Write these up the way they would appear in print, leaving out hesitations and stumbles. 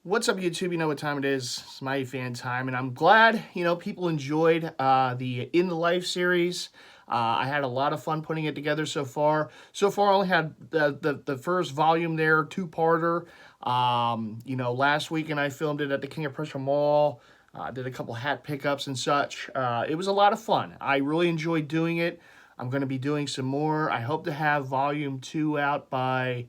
What's up, YouTube? You know what time it is. It's my fan time, and I'm glad, people enjoyed the In the Life series. I had a lot of fun putting it together so far. So far, I only had the first volume there, two-parter. Last weekend I filmed it at the King of Prussia Mall. Did a couple hat pickups and such. It was a lot of fun. I really enjoyed doing it. I'm going to be doing some more. I hope to have volume 2 out by...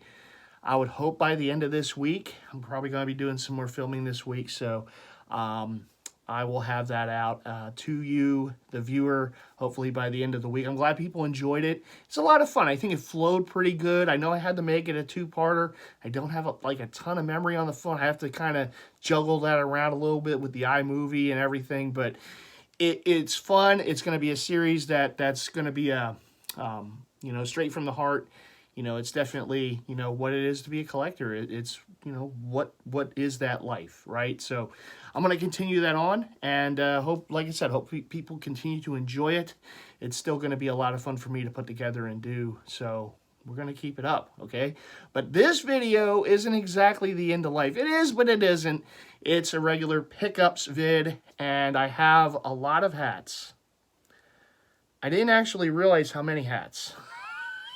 I would hope by the end of this week. I'm probably going to be doing some more filming this week, so I will have that out to you, the viewer, hopefully by the end of the week. I'm glad people enjoyed it. It's a lot of fun. I think it flowed pretty good. I know I had to make it a two-parter. I don't have a ton of memory on the phone. I have to kind of juggle that around a little bit with the iMovie and everything, but it's fun. It's going to be a series that's going to be straight from the heart. It's definitely, what it is to be a collector. It's, what is that life, right? So I'm going to continue that on and hope people continue to enjoy it. It's still going to be a lot of fun for me to put together and do. So we're going to keep it up, okay? But this video isn't exactly the end of life. It is, but it isn't. It's a regular pickups vid, and I have a lot of hats. I didn't actually realize how many hats.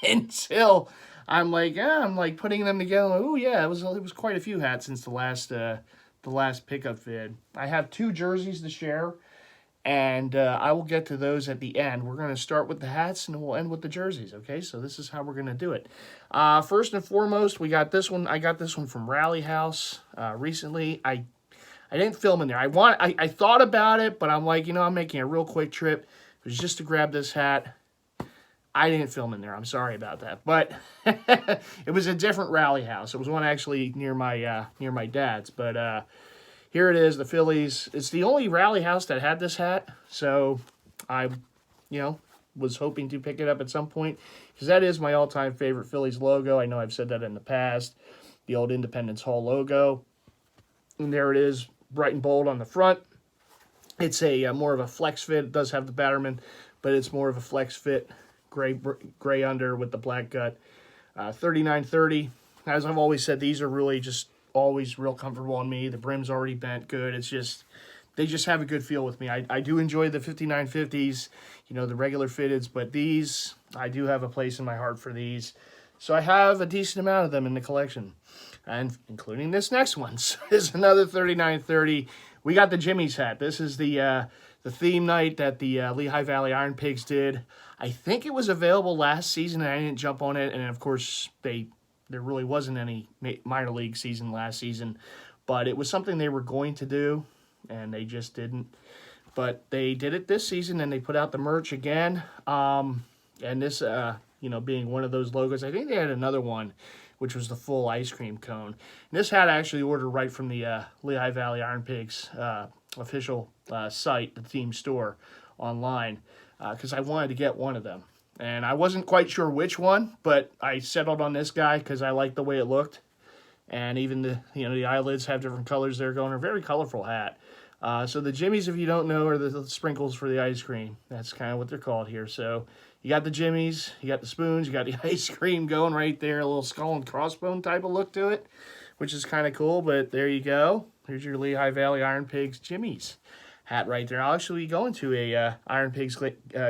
Until I'm putting them together. Oh yeah, it was quite a few hats since the last pickup vid. I have 2 jerseys to share, and I will get to those at the end. We're going to start with the hats, and we'll end with the jerseys. Okay, so this is how we're going to do it. First and foremost, we got this one. I got this one from Rally House recently. I didn't film in there. I thought about it, but I'm like, I'm making a real quick trip. It was just to grab this hat. I didn't film in there. I'm sorry about that, but it was a different Rally House. It was one actually near my dad's. But here it is, the Phillies. It's the only Rally House that had this hat, so I, was hoping to pick it up at some point because that is my all-time favorite Phillies logo. I know I've said that in the past. The old Independence Hall logo, and there it is, bright and bold on the front. It's a more of a flex fit. It does have the Batterman, but it's more of a flex fit. Gray under with the black gut. 3930. As I've always said, these are really just always real comfortable on me. The brim's already bent good. It's just, they just have a good feel with me. I do enjoy the 5950s, the regular fitteds, but these, I do have a place in my heart for these. So I have a decent amount of them in the collection, and including this next one. So is another 3930. We got the Jimmy's hat. This is the theme night that the Lehigh Valley Iron Pigs did. I think it was available last season, and I didn't jump on it. And of course, there really wasn't any minor league season last season, but it was something they were going to do, and they just didn't. But they did it this season, and they put out the merch again. And this, being one of those logos, I think they had another one, which was the full ice cream cone. And this hat I actually ordered right from the Lehigh Valley Iron Pigs official site, the theme store online, because I wanted to get one of them. And I wasn't quite sure which one, but I settled on this guy because I liked the way it looked. And even the eyelids have different colors there going. A very colorful hat. So the Jimmies, if you don't know, are the sprinkles for the ice cream. That's kind of what they're called here. So you got the Jimmies, you got the spoons, you got the ice cream going right there. A little skull and crossbone type of look to it, which is kind of cool. But there you go. Here's your Lehigh Valley Iron Pigs Jimmies hat right there. I'll actually be going to a Iron Pigs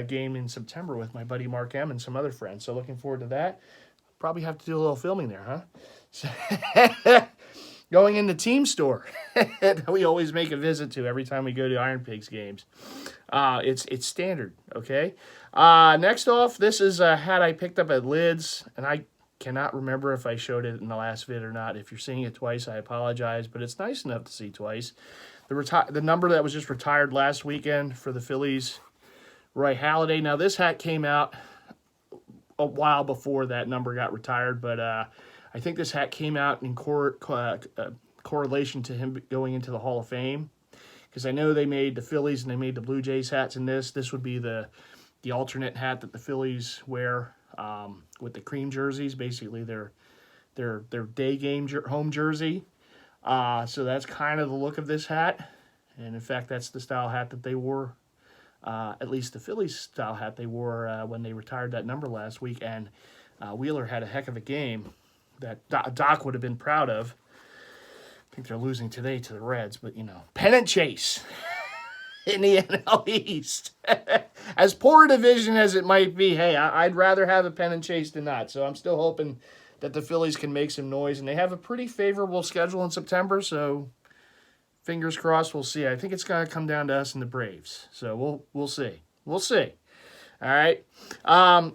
game in September with my buddy Mark M and some other friends. So looking forward to that. Probably have to do a little filming there, huh? So going in the team store that we always make a visit to every time we go to Iron Pigs games. It's standard, okay? Next off, this is a hat I picked up at Lids, and I cannot remember if I showed it in the last vid or not. If you're seeing it twice, I apologize, but it's nice enough to see twice. The number that was just retired last weekend for the Phillies, Roy Halladay. Now, this hat came out a while before that number got retired, but I think this hat came out in correlation to him going into the Hall of Fame, because I know they made the Phillies and they made the Blue Jays hats in this. This would be the alternate hat that the Phillies wear with the cream jerseys, basically their day game home jersey. So that's kind of the look of this hat, and in fact, that's the style hat that they wore. At least the Phillies style hat they wore when they retired that number last week, and Wheeler had a heck of a game that Doc would have been proud of. I think they're losing today to the Reds, but, you know. Pennant chase in the NL East. As poor a division as it might be, hey, I'd rather have a pennant chase than not. So I'm still hoping that the Phillies can make some noise. And they have a pretty favorable schedule in September, so fingers crossed, we'll see. I think it's going to come down to us and the Braves. So we'll see. We'll see. All right.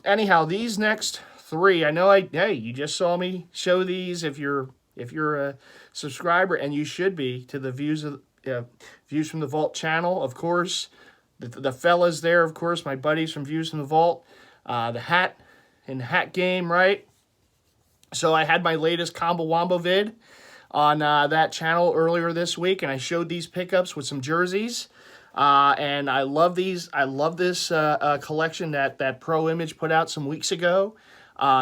Anyhow, these next three, I know you just saw me show these if you're a subscriber, and you should be, to the Views from the Vault channel, of course. The fellas there, of course, my buddies from Views from the Vault. The hat game, right? So I had my latest Combo Wombo vid on that channel earlier this week, and I showed these pickups with some jerseys. And I love these. I love this collection that Pro Image put out some weeks ago.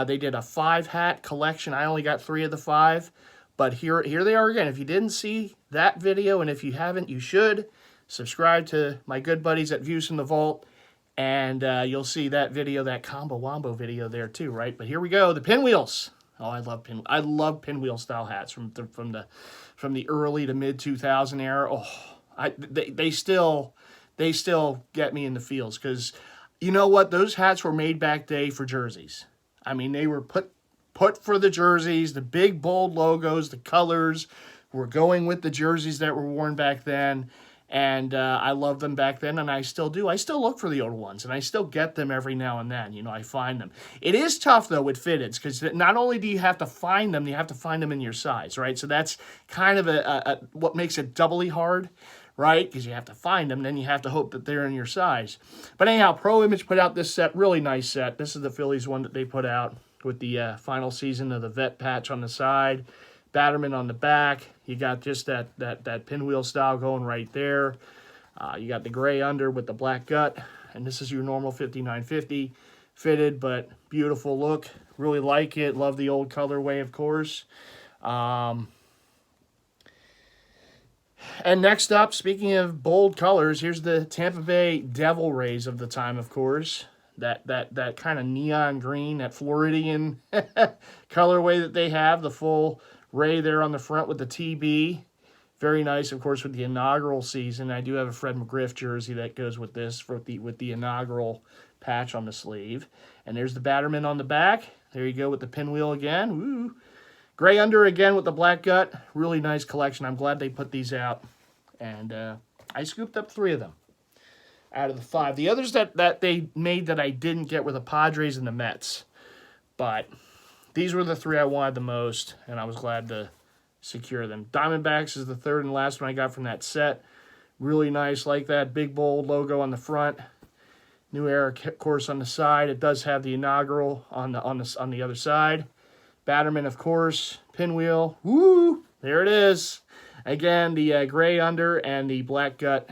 They did a 5-hat collection. I only got 3 of the 5. But here they are again. If you didn't see that video, and if you haven't, you should. Subscribe to my good buddies at Views from the Vault, and you'll see that video, that Combo Wombo video there too, right? But here we go, the pinwheels. Oh, I love pinwheel style hats from the early to mid 2000 era. Oh, they still get me in the feels, because you know what? Those hats were made back day for jerseys. I mean, they were put for the jerseys, the big bold logos, the colors were going with the jerseys that were worn back then. And I loved them back then, and I still do. I still look for the old ones, and I still get them every now and then. You know, I find them. It is tough, though, with fitteds, because not only do you have to find them, you have to find them in your size, right? So that's kind of what makes it doubly hard, right? Because you have to find them, then you have to hope that they're in your size. But anyhow, Pro Image put out this set, really nice set. This is the Phillies one that they put out with the final season of the vet patch on the side. Batterman on the back. You got just that pinwheel style going right there. You got the gray under with the black gut. And this is your normal 5950 fitted, but beautiful look. Really like it. Love the old colorway, of course. And next up, speaking of bold colors, here's the Tampa Bay Devil Rays of the time, of course. That kind of neon green, that Floridian colorway that they have, the full Ray there on the front with the TB. Very nice, of course, with the inaugural season. I do have a Fred McGriff jersey that goes with this with the inaugural patch on the sleeve. And there's the Batterman on the back. There you go with the pinwheel again. Woo. Gray under again with the black gut. Really nice collection. I'm glad they put these out. And I scooped up 3 of them out of the 5. The others that they made that I didn't get were the Padres and the Mets. But these were the 3 I wanted the most, and I was glad to secure them. Diamondbacks is the 3rd and last one I got from that set. Really nice, like that big bold logo on the front. New Era course on the side. It does have the inaugural on the other side. Batterman, of course. Pinwheel. Woo! There it is. Again, the gray under and the black gut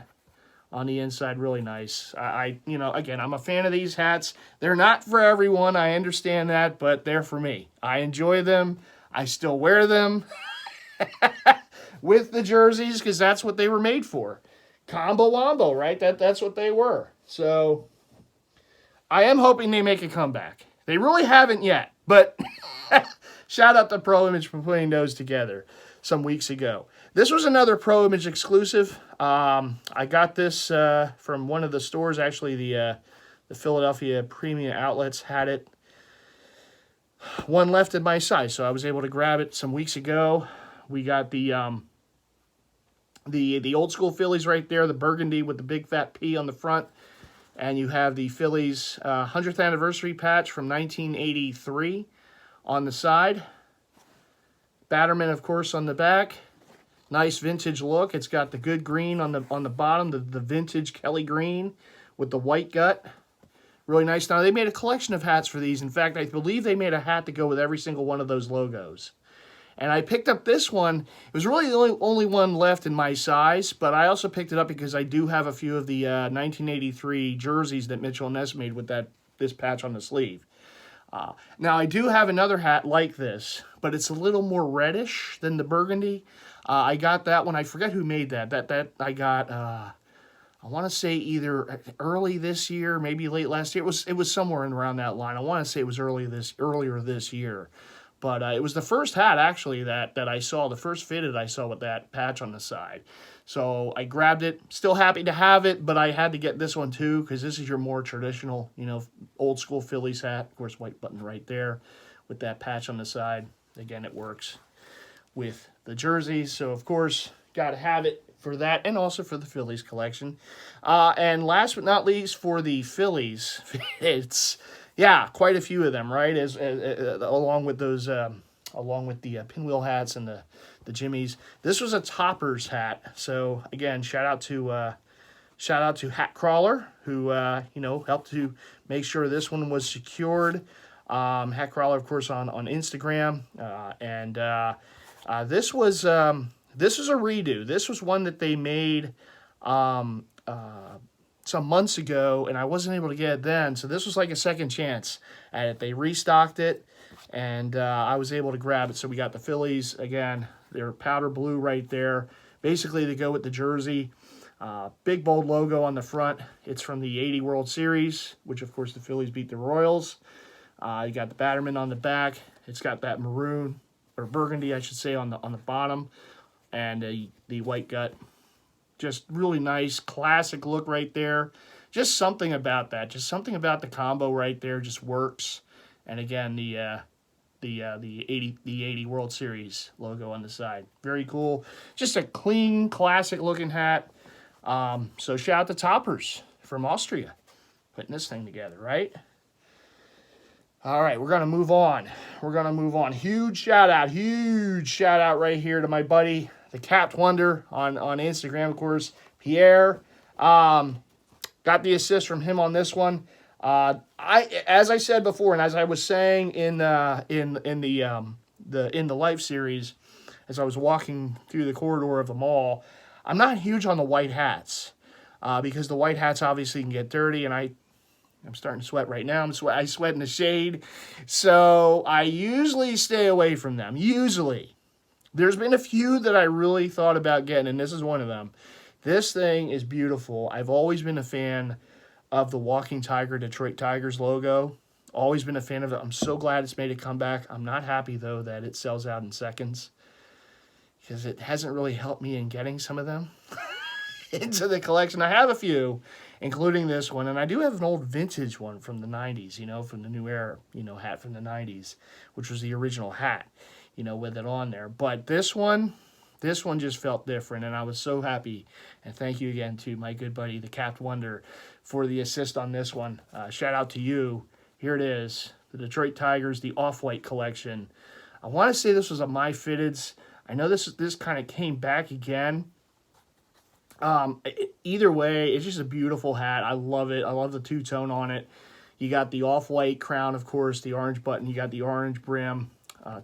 on the inside. Really nice. Again, I'm a fan of these hats. They're not for everyone. I understand that, but they're for me. I enjoy them. I still wear them with the jerseys, because that's what they were made for. Combo Wombo, right? That's what they were. So I am hoping they make a comeback. They really haven't yet, but shout out to Pro Image for putting those together some weeks ago. This was another Pro Image exclusive. I got this from one of the stores. Actually, the Philadelphia Premium Outlets had it. One left in my size, so I was able to grab it some weeks ago. We got the old school Phillies right there, the burgundy with the big fat P on the front. And you have the Phillies 100th anniversary patch from 1983 on the side. Batterman, of course, on the back. Nice vintage look. It's got the good green on the bottom, the vintage Kelly green with the white gut. Really nice. Now, they made a collection of hats for these. In fact, I believe they made a hat to go with every single one of those logos. And I picked up this one. It was really the only one left in my size, but I also picked it up because I do have a few of the 1983 jerseys that Mitchell & Ness made with this patch on the sleeve. Now, I do have another hat like this, but it's a little more reddish than the burgundy. I got that one. I forget who made that. That I got, I want to say either early this year, maybe late last year. It was somewhere in around that line. I want to say it was earlier this year. But it was the first hat, actually, that I saw, the first fitted I saw with that patch on the side. So I grabbed it. Still happy to have it, but I had to get this one too, because this is your more traditional, old school Phillies hat. Of course, white button right there with that patch on the side. Again, it works with the jerseys. So, of course, got to have it for that, and also for the Phillies collection. And last but not least, for the Phillies, it's, quite a few of them, right? As along with those, along with the pinwheel hats and the Jimmies. This was a Toppers hat. So again, shout out to Hat Crawler, who helped to make sure this one was secured. Hat Crawler, of course, on Instagram, and this was a redo. This was one that they made some months ago, and I wasn't able to get it then. So this was like a second chance at it. They restocked it, and I was able to grab it. So we got the Phillies again. They're powder blue right there. Basically, they go with the jersey. Big bold logo on the front. It's from the '80 World Series, which of course the Phillies beat the Royals. You got the Batterman on the back. It's got that maroon, or burgundy, I should say, on the bottom, and the white gut. Just really nice, classic look right there. Just something about that. Just something about the combo right there just works. And again, the 80 World Series logo on the side. Very cool. Just a clean, classic looking hat. So shout out to Toppers from Austria putting this thing together, right? All right, we're going to move on. Huge shout out right here to my buddy, the Capped Wonder on Instagram, of course, Pierre. Got the assist from him on this one. As I said before, and as I was saying in the Life series, as I was walking through the corridor of the mall, I'm not huge on the white hats, because the white hats obviously can get dirty, and I'm starting to sweat right now. I sweat in the shade, so I usually stay away from them. Usually, there's been a few that I really thought about getting, and this is one of them. This thing is beautiful. I've always been a fan of the Walking Tiger Detroit Tigers logo. Always been a fan of it. I'm so glad it's made a comeback. I'm not happy, though, that it sells out in seconds, because it hasn't really helped me in getting some of them into the collection. I have a few, including this one, and I do have an old vintage one from the 90s, from the New Era, hat from the 90s, which was the original hat, with it on there. But this one just felt different, and I was so happy. And thank you again to my good buddy, the Capped Wonder, for the assist on this one. Shout out to you. Here it is, the Detroit Tigers, the Off-White collection. I want to say this was a My Fitteds. I know this kind of came back again. Either way, it's just a beautiful hat. I love it. I love the two-tone on it. You got the off-white crown, of course, the orange button. You got the orange brim,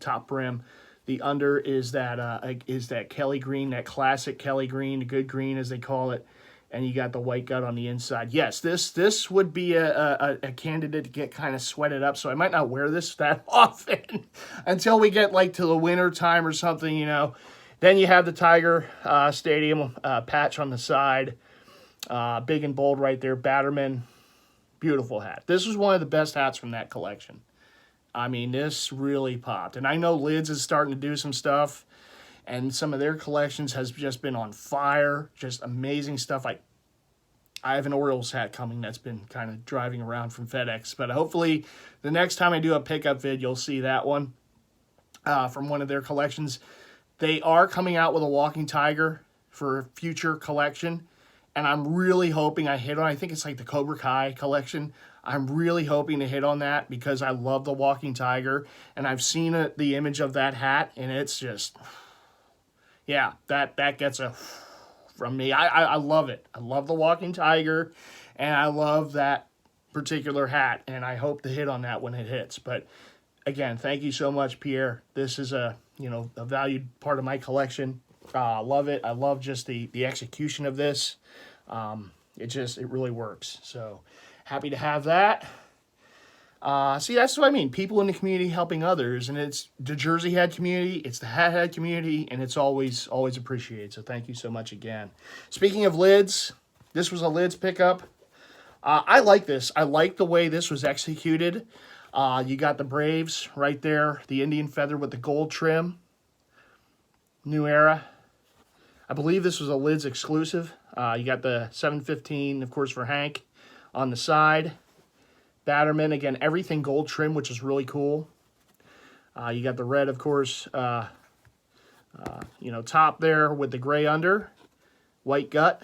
top brim. The under is that Kelly green, that classic Kelly green, the good green as they call it. And you got the white gut on the inside. Yes, this would be a candidate to get kind of sweated up, so I might not wear this that often until we get like to the winter time or something, Then you have the Tiger Stadium patch on the side, big and bold right there, Batterman. Beautiful hat. This was one of the best hats from that collection. I mean, this really popped. And I know Lids is starting to do some stuff, and some of their collections has just been on fire. Just amazing stuff. I have an Orioles hat coming that's been kind of driving around from FedEx. But hopefully the next time I do a pickup vid, you'll see that one from one of their collections. They are coming out with a Walking Tiger for a future collection, and I'm really hoping I hit on, I think it's like the Cobra Kai collection. I'm really hoping to hit on that because I love the Walking Tiger, and I've seen the image of that hat, and it's just, yeah, that gets a from me. I love it. I love the Walking Tiger, and I love that particular hat, and I hope to hit on that when it hits. But again, thank you so much, Pierre. This is a valued part of my collection. I love it. I love just the execution of this. It really works. So happy to have that. See, that's what I mean. People in the community helping others, and it's the jersey head community, it's the hat head community, and it's always appreciated. So thank you so much again. Speaking of lids, this was a lids pickup. I like this. I like the way this was executed. You got the Braves right there, the Indian feather with the gold trim. New Era. I believe this was a Lids exclusive. You got the 715, of course, for Hank on the side. Batterman, again, everything gold trim, which is really cool. You got the red, of course, top there with the gray under. White gut.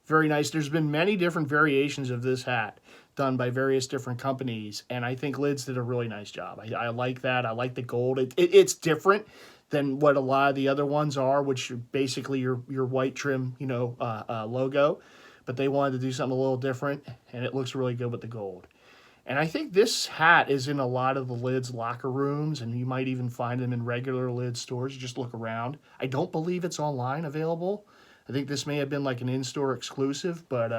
Very nice. There's been many different variations of this hat done by various different companies, and I think Lids did a really nice job. I like that. I like the gold. It's different than what a lot of the other ones are, which are basically your white trim, logo. But they wanted to do something a little different, and it looks really good with the gold. And I think this hat is in a lot of the Lids locker rooms, and you might even find them in regular Lids stores. You just look around. I don't believe it's online available. I think this may have been like an in-store exclusive, but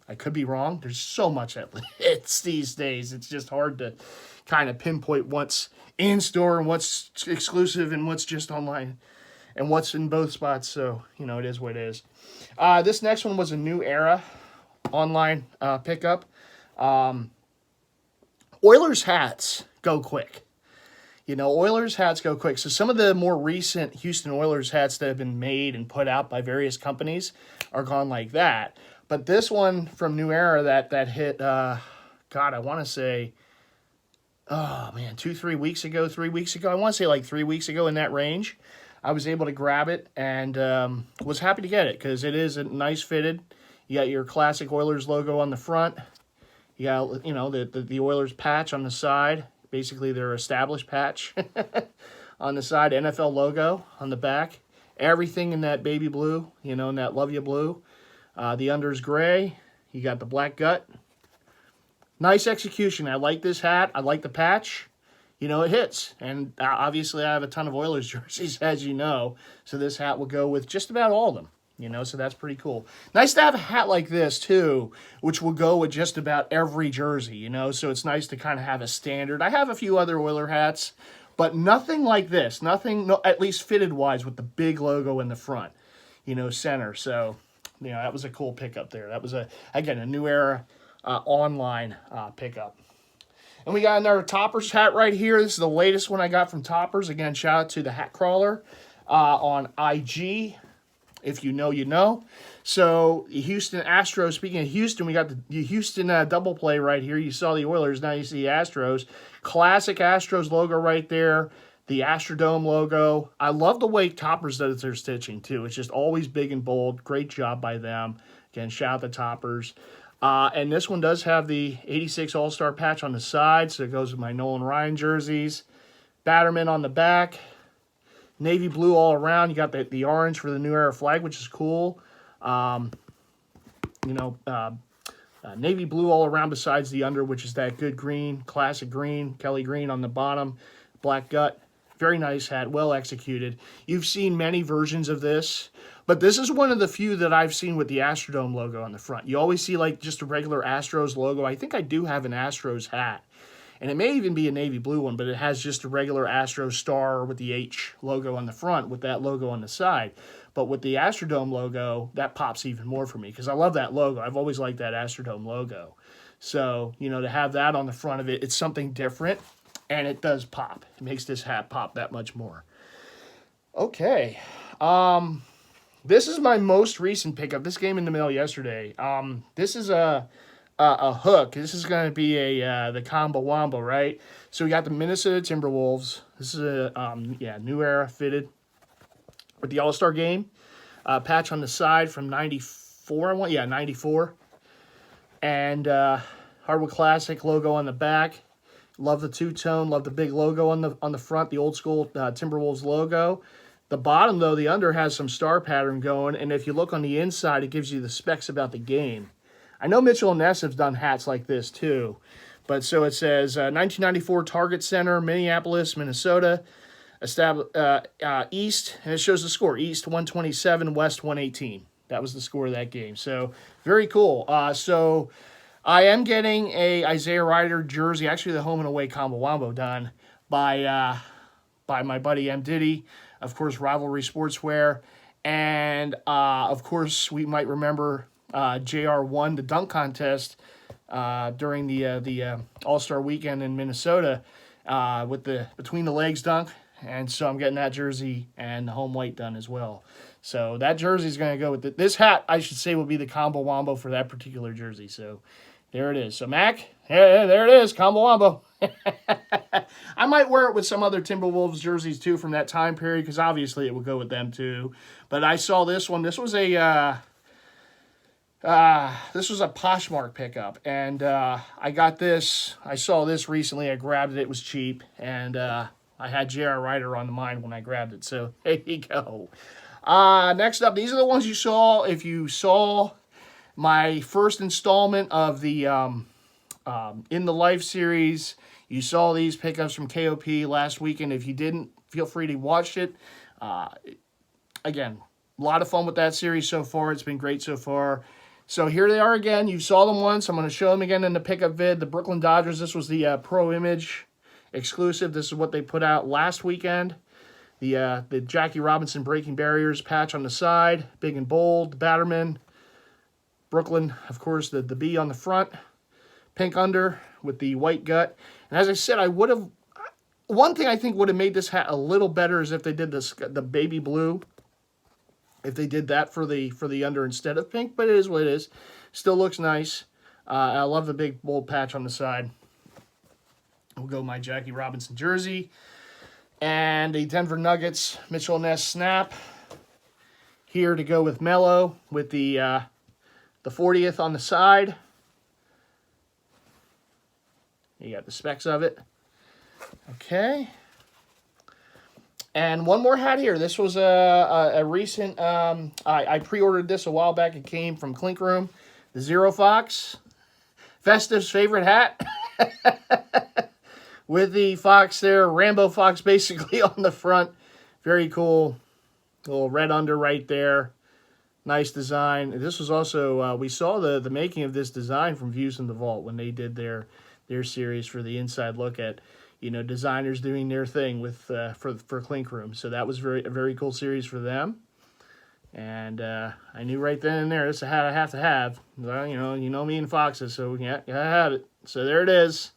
I could be wrong. There's so much at Lids these days. It's just hard to kind of pinpoint what's in-store and what's exclusive and what's just online and what's in both spots. So, it is what it is. This next one was a New Era online pickup. Oilers hats go quick. Oilers hats go quick. So some of the more recent Houston Oilers hats that have been made and put out by various companies are gone like that. But this one from New Era that hit, I want to say, 3 weeks ago. I want to say like 3 weeks ago, in that range. I was able to grab it and was happy to get it because it is a nice fitted. You got your classic Oilers logo on the front. You got, the Oilers patch on the side. Basically, their established patch on the side. NFL logo on the back. Everything in that baby blue, in that love you blue. The under's gray. You got the black gut. Nice execution. I like this hat. I like the patch. It hits. And obviously, I have a ton of Oilers jerseys, as you know. So this hat will go with just about all of them. So that's pretty cool. Nice to have a hat like this, too, which will go with just about every jersey, So it's nice to kind of have a standard. I have a few other Oiler hats, but nothing like this. Nothing, at least fitted-wise, with the big logo in the front, center. So, that was a cool pickup there. That was, again, a New Era online pickup. And we got another Toppers hat right here. This is the latest one I got from Toppers. Again, shout out to the Hat Crawler on IG. If you know, you know. So, Houston Astros. Speaking of Houston, we got the Houston double play right here. You saw the Oilers, now you see the Astros. Classic Astros logo right there. The Astrodome logo. I love the way Toppers does their stitching, too. It's just always big and bold. Great job by them. Again, shout out to Toppers. And this one does have the 86 All-Star patch on the side, so it goes with my Nolan Ryan jerseys. Batterman on the back. Navy blue all around. You got the orange for the New Era flag, which is cool. Navy blue all around besides the under, which is that good green, classic green, Kelly green on the bottom, black gut. Very nice hat, well executed. You've seen many versions of this, but this is one of the few that I've seen with the Astrodome logo on the front. You always see like just a regular Astros logo. I think I do have an Astros hat. And it may even be a navy blue one, but it has just a regular Astro star with the H logo on the front with that logo on the side. But with the Astrodome logo, that pops even more for me because I love that logo. I've always liked that Astrodome logo. So, to have that on the front of it, it's something different, and it does pop. It makes this hat pop that much more. Okay. This is my most recent pickup. This came in the mail yesterday. This is a hook. This is going to be the combo wombo, right? So we got the Minnesota Timberwolves. This is a New Era fitted with the All-Star Game patch on the side from 94. 94. And Hardwood Classic logo on the back. Love the two-tone. Love the big logo on the front. The old school Timberwolves logo. The bottom, though, the under has some star pattern going. And if you look on the inside, it gives you the specs about the game. I know Mitchell and Ness have done hats like this too. But so it says 1994 Target Center, Minneapolis, Minnesota, East, and it shows the score. East 127, West 118. That was the score of that game. So very cool. So I am getting a Isaiah Ryder jersey, actually the home and away combo wombo done by my buddy M. Diddy, of course, Rivalry Sportswear. And of course, we might remember JR won the dunk contest during the All-Star weekend in Minnesota with the between the legs dunk. And so I'm getting that jersey and the home white done as well. So that jersey is going to go with it. This hat, I should say, will be the combo wombo for that particular jersey. So there it is. So Mac, there it is, combo wombo. I might wear it with some other Timberwolves jerseys too from that time period because obviously it would go with them too. But I saw this one. This was a Poshmark pickup, and I got this. I saw this recently. I grabbed it. It was cheap, and I had J.R. Ryder on the mind when I grabbed it. So there you go. Next up, these are the ones you saw. If you saw my first installment of the In the Life series, you saw these pickups from KOP last weekend. If you didn't, feel free to watch it. Again, a lot of fun with that series so far. It's been great so far. So here they are again. You saw them once. I'm going to show them again in the pickup vid. The Brooklyn Dodgers. This was the Pro Image exclusive. This is what they put out last weekend. The Jackie Robinson Breaking Barriers patch on the side, big and bold. The Batterman, Brooklyn, of course, the B on the front, pink under with the white gut. And as I said, one thing I think would have made this hat a little better is if they did the baby blue. If they did that for the under instead of pink, but it is what it is. Still looks nice. I love the big bold patch on the side. We'll go my Jackie Robinson jersey. And a Denver Nuggets Mitchell Ness snap here to go with Melo with the 40th on the side. You got the specs of it. Okay. And one more hat here. This was a recent, I pre-ordered this a while back. It came from Clink Room. The Zero Fox. Festive's favorite hat. With the fox there, Rambo Fox basically on the front. Very cool. Little red under right there. Nice design. This was also, we saw the making of this design from Views from the Vault when they did their series for the inside look at, designers doing their thing with for Clink Room. So that was a very cool series for them. And I knew right then and there, this is a hat I have to have. Well, you know me and foxes, so yeah, I have it. So there it is.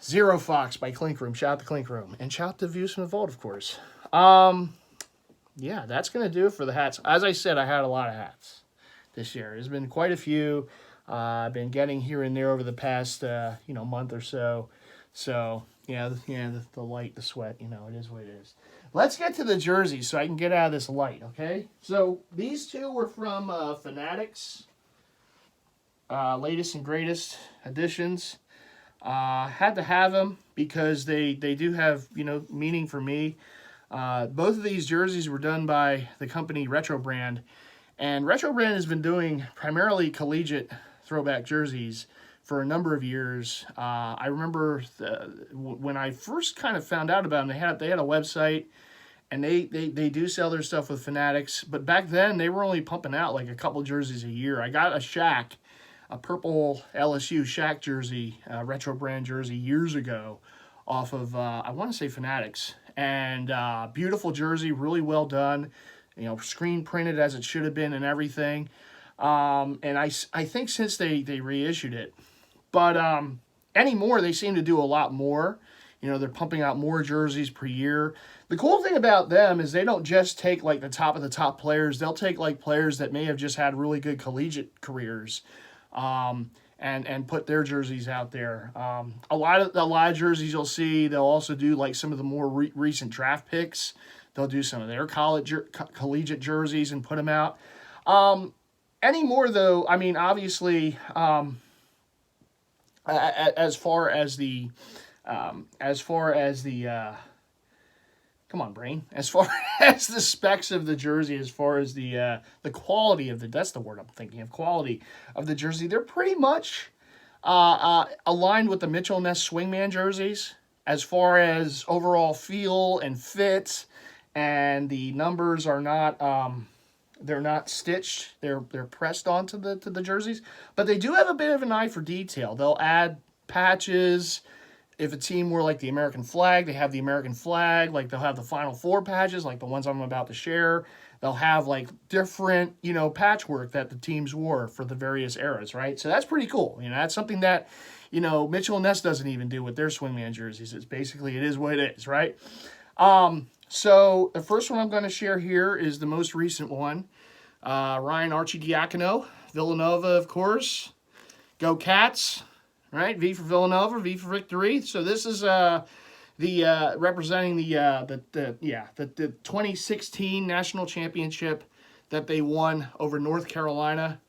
Zero Fox by Clink Room. Shout out to Clink Room. And shout out to Views from the Vault, of course. Yeah, that's going to do it for the hats. As I said, I had a lot of hats this year. There's been quite a few. I've been getting here and there over the past, month or so. So, yeah, the light, the sweat, it is what it is. Let's get to the jerseys so I can get out of this light, okay? So, these two were from Fanatics. Latest and greatest editions. Had to have them because they do have, meaning for me. Both of these jerseys were done by the company Retro Brand. And Retro Brand has been doing primarily collegiate throwback jerseys for a number of years. I remember when I first kind of found out about them, they had a website, and they do sell their stuff with Fanatics. But back then, they were only pumping out like a couple jerseys a year. I got a purple LSU Shaq jersey, Retro Brand jersey, years ago off of, I want to say Fanatics. And beautiful jersey, really well done, screen printed as it should have been and everything. And I think since they reissued it. But anymore, they seem to do a lot more. They're pumping out more jerseys per year. The cool thing about them is they don't just take like the top of the top players. They'll take like players that may have just had really good collegiate careers. And put their jerseys out there. A lot of jerseys you'll see, they'll also do like some of the more recent draft picks. They'll do some of their collegiate jerseys and put them out. Anymore though, I mean, obviously, as far as the come on, brain. As far as the specs of the jersey, as far as the quality of that's the word I'm thinking of, quality of the jersey, they're pretty much aligned with the Mitchell Ness Swingman jerseys as far as overall feel and fit, and the numbers are not they're not stitched, they're pressed onto the jerseys, but they do have a bit of an eye for detail. They'll add patches, if a team were like the American flag, they have the American flag. Like they'll have the Final Four patches, like the ones I'm about to share. They'll have like different, patchwork that the teams wore for the various eras, right? So that's pretty cool. That's something that, Mitchell and Ness doesn't even do with their swingman jerseys. It's basically, it is what it is, right? So the first one I'm going to share here is the most recent one. Archie Diacono, Villanova, of course. Go Cats, right? V for Villanova, V for victory. So this is representing the 2016 national championship that they won over North Carolina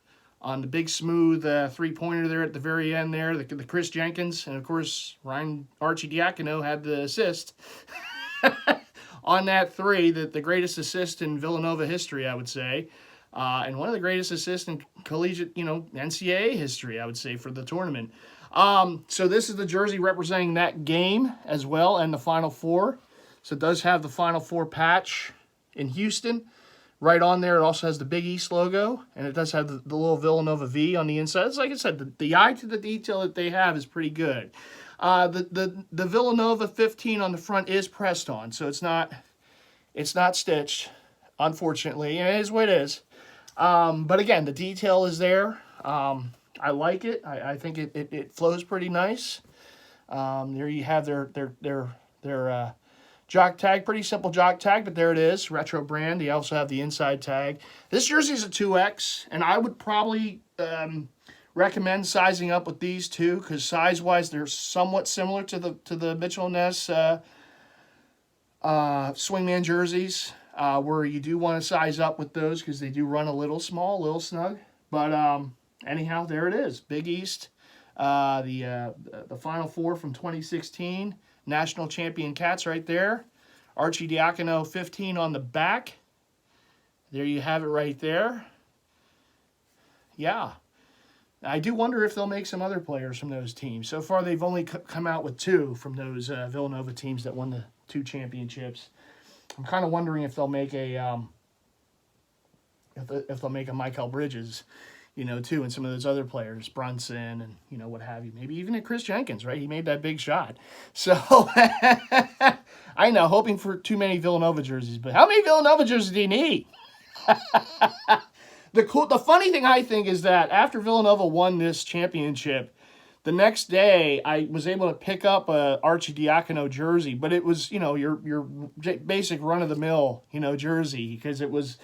on the big smooth three-pointer there at the very end there, the Chris Jenkins, and of course Archie Diacono had the assist on that three, the greatest assist in Villanova history, I would say. And one of the greatest assists in collegiate, NCAA history, I would say, for the tournament. So this is the jersey representing that game as well, and the Final Four. So it does have the Final Four patch in Houston. Right on there, it also has the Big East logo, and it does have the little Villanova V on the inside. It's like I said, the eye to the detail that they have is pretty good. The Villanova 15 on the front is pressed on, so it's not stitched, unfortunately, and it is what it is. But again, the detail is there. I like it. I think it flows pretty nice. There you have their jock tag, pretty simple jock tag, but there it is, retro brand. They also have the inside tag. This jersey is a 2X, and I would probably recommend sizing up with these two, because size-wise they're somewhat similar to the Mitchell & Ness swingman jerseys, where you do want to size up with those because they do run a little small, a little snug. But anyhow, there it is. Big East, the Final Four from 2016, national champion Cats right there. Archie Diacono 15 on the back. There you have it right there. Yeah. I do wonder if they'll make some other players from those teams. So far, they've only come out with two from those Villanova teams that won the 2 championships. I'm kind of wondering if they'll make a if they'll make a Michael Bridges, too, and some of those other players, Brunson and what have you. Maybe even a Chris Jenkins, right? He made that big shot. So I know, hoping for too many Villanova jerseys, but how many Villanova jerseys do you need? The funny thing I think is that after Villanova won this championship, the next day I was able to pick up a Archie Diacono jersey, but it was your basic run of the mill jersey, because it was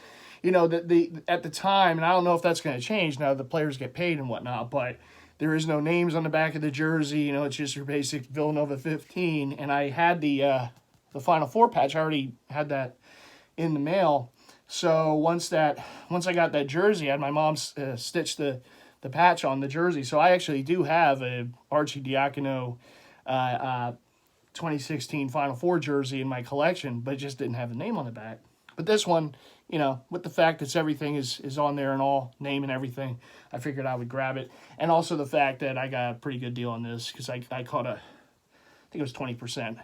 at the time, and I don't know if that's going to change now the players get paid and whatnot, but there is no names on the back of the jersey. It's just your basic Villanova 15, and I had the Final Four patch. I already had that in the mail. So once I got that jersey, I had my mom stitch the patch on the jersey. So I actually do have a Archie Diacono 2016 Final Four jersey in my collection, but it just didn't have the name on the back. But this one, with the fact that everything is on there and all, name and everything, I figured I would grab it. And also the fact that I got a pretty good deal on this, because I caught I think it was 20%,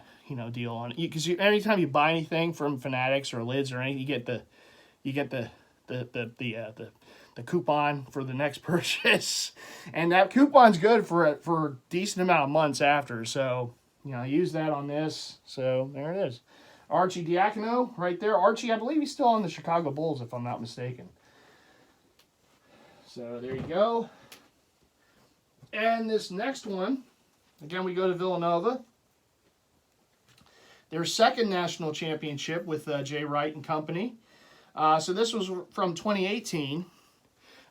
deal on it. Because anytime you buy anything from Fanatics or Lids or anything, you get the coupon for the next purchase, and that coupon's good for a decent amount of months after. So use that on this. So there it is, Archie Diacono right there. Archie, I believe he's still on the Chicago Bulls, if I'm not mistaken. So there you go. And this next one, again, we go to Villanova. Their second national championship with Jay Wright and company. So this was from 2018.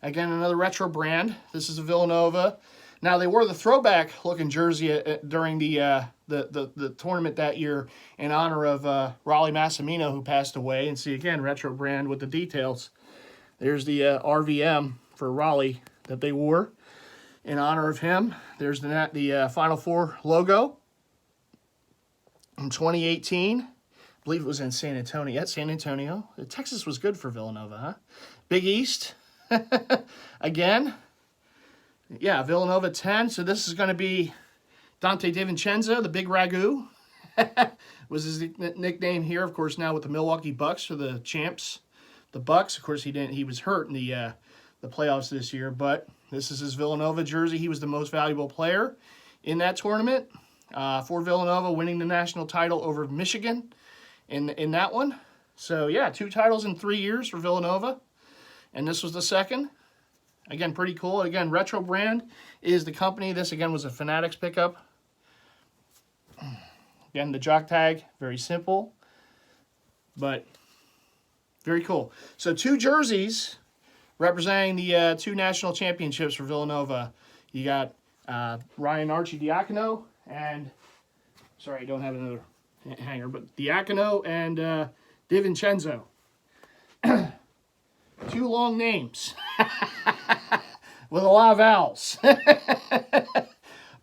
Again, another retro brand. This is a Villanova. Now, they wore the throwback-looking jersey during the tournament that year in honor of Raleigh Massimino, who passed away. And see, again, retro brand with the details. There's the RVM for Raleigh that they wore in honor of him. There's the Final Four logo in 2018. I believe it was in San Antonio. Yeah, San Antonio. Texas was good for Villanova, huh? Big East. Again. Yeah, Villanova 10. So this is going to be Dante Davincenza, the Big Ragu. Was his nickname here, of course, now with the Milwaukee Bucks for the champs. The Bucks, of course, he was hurt in the playoffs this year, but this is his Villanova jersey. He was the most valuable player in that tournament. for Villanova, winning the national title over Michigan in that one. So, yeah, 2 titles in 3 years for Villanova, and this was the second. Again, pretty cool. Again, Retro Brand is the company. This, again, was a Fanatics pickup. Again, the jock tag, very simple, but very cool. So 2 jerseys representing the 2 national championships for Villanova. You got Archie Diacono and, sorry, I don't have another hanger, but Diacono and Davincenza. 2 long names with a lot of vowels.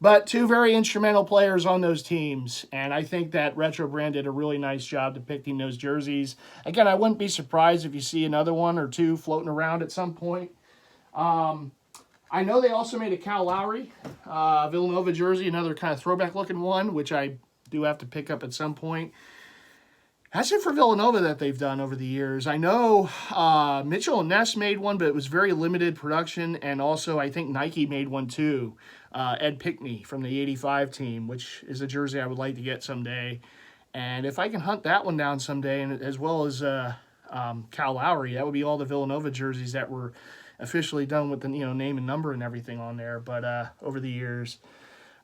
But 2 very instrumental players on those teams, and I think that Retro Brand did a really nice job depicting those jerseys. Again, I wouldn't be surprised if you see another 1 or 2 floating around at some point. I know they also made a Cal Lowry Villanova jersey, another kind of throwback-looking one, which I do have to pick up at some point. That's it for Villanova that they've done over the years. I know Mitchell and Ness made one, but it was very limited production, and also I think Nike made one too. Ed Pickney from the 85 team, which is a jersey I would like to get someday. And if I can hunt that one down someday, and as well as Cal Lowry, that would be all the Villanova jerseys that were officially done with the name and number and everything on there. But over the years,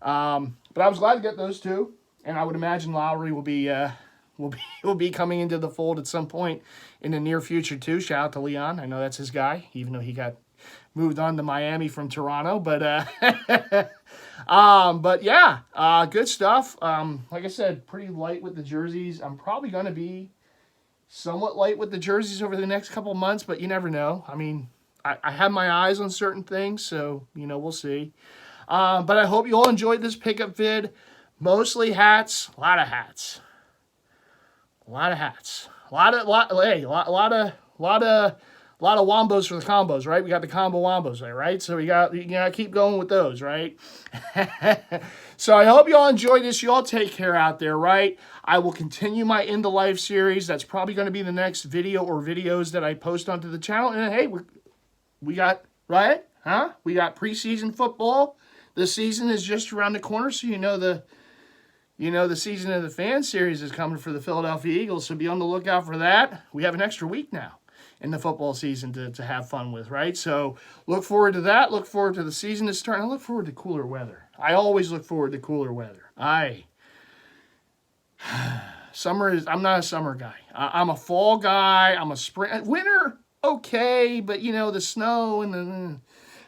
but I was glad to get those 2, and I would imagine Lowry will be coming into the fold at some point in the near future too. Shout out to Leon. I know that's his guy, even though he got moved on to Miami from Toronto. But yeah, good stuff. Like I said, pretty light with the jerseys. I'm probably going to be somewhat light with the jerseys over the next couple months, but you never know. I mean, I have my eyes on certain things, so, we'll see. But I hope you all enjoyed this pickup vid. Mostly hats, a lot of hats. A lot of hats. A lot of wombos for the combos, right? We got the combo wombos there, right? So you gotta keep going with those, right? So I hope you all enjoyed this. You all take care out there, right? I will continue my In the Life series. That's probably going to be the next video or videos that I post onto the channel. And hey, we got, right? Huh? We got preseason football. The season is just around the corner, so the season of the fan series is coming for the Philadelphia Eagles, so be on the lookout for that. We have an extra week now in the football season to have fun with, right? So look forward to that. Look forward to the season that's starting. I look forward to cooler weather. I always look forward to cooler weather. I'm not a summer guy. I'm a fall guy. I'm a spring. Winter, okay, but, the snow and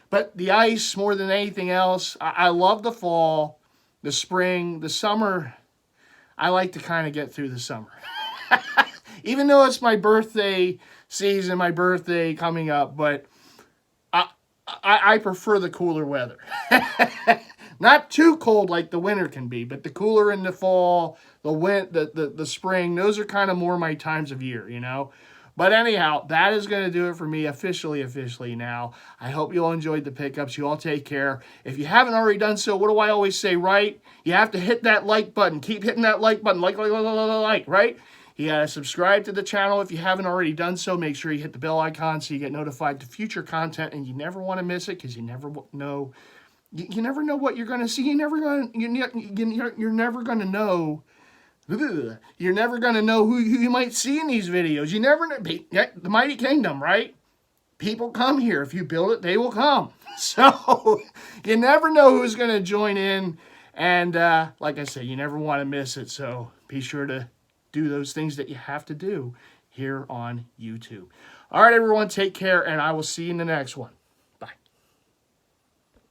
but the ice more than anything else. I love the fall. The spring, the summer, I like to kind of get through the summer. Even though it's my birthday season, my birthday coming up, but I prefer the cooler weather. Not too cold like the winter can be, but the cooler in the fall, the spring, those are kind of more my times of year, But anyhow, that is going to do it for me officially now. I hope you all enjoyed the pickups. You all take care. If you haven't already done so, what do I always say, right? You have to hit that like button. Keep hitting that like button. Like, right? You got to subscribe to the channel if you haven't already done so. Make sure you hit the bell icon so you get notified to future content, and you never want to miss it because you never know. You never know what you're going to see. You're never going to know. You're never going to know who you might see in these videos. You never know. The Mighty Kingdom, right? People come here. If you build it, they will come. So you never know who's going to join in. And like I said, you never want to miss it. So be sure to do those things that you have to do here on YouTube. All right, everyone, take care, and I will see you in the next one.